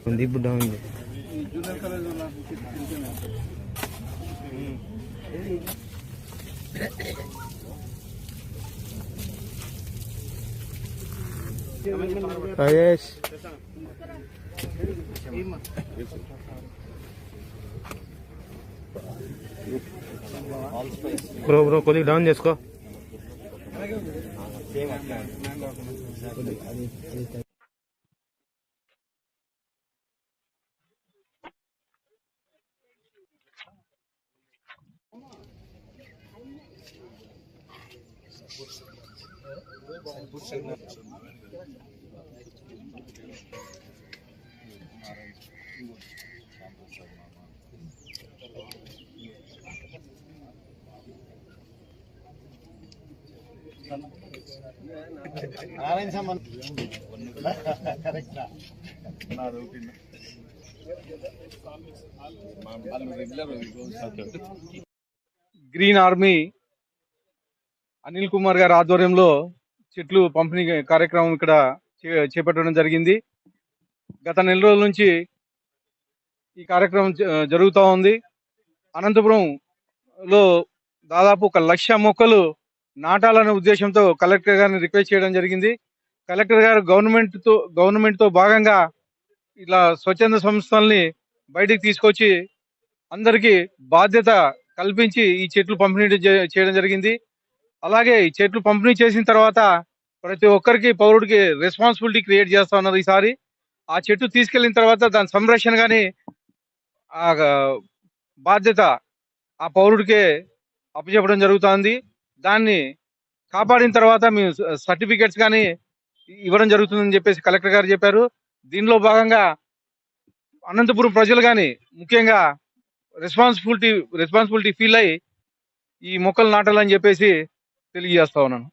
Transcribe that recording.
ఉంది బుడ్డ ఉంది రాజేష్ బ్రో కొద్దిగా డౌన్ చేసుకో. గ్రీన్ ఆర్మీ అనిల్ కుమార్ గారి ఆధ్వర్యంలో చెట్లు పంపిణీ కార్యక్రమం ఇక్కడ చేపట్టడం జరిగింది. గత నెల రోజుల నుంచి ఈ కార్యక్రమం జరుగుతూ ఉంది. అనంతపురంలో దాదాపు 1,00,000 మొక్కలు నాటాలనే ఉద్దేశంతో కలెక్టర్ గారిని రిక్వెస్ట్ చేయడం జరిగింది. కలెక్టర్ గారు గవర్నమెంట్ తో భాగంగా ఇలా స్వచ్ఛంద సంస్థల్ని బయటికి తీసుకొచ్చి అందరికీ బాధ్యత కల్పించి ఈ చెట్లు పంపిణీ చేయడం జరిగింది. అలాగే ఈ చెట్లు పంపిణీ చేసిన తర్వాత ప్రతి ఒక్కరికి పౌరుడికి రెస్పాన్సిబిలిటీ క్రియేట్ చేస్తా ఉన్నారు. ఈసారి ఆ చెట్టు తీసుకెళ్లిన తర్వాత దాని సంరక్షణ కానీ ఆ బాధ్యత ఆ పౌరుడికే అప్పచెప్పడం జరుగుతుంది. దాన్ని కాపాడిన తర్వాత మేము సర్టిఫికెట్స్ కానీ ఇవ్వడం జరుగుతుందని చెప్పేసి కలెక్టర్ గారు చెప్పారు. దీనిలో భాగంగా అనంతపురం ప్రజలు కానీ ముఖ్యంగా రెస్పాన్సిబిలిటీ ఫీల్ అయ్యి ఈ మొక్కలు నాటాలని చెప్పేసి తెలియజేస్తా ఉన్నాను.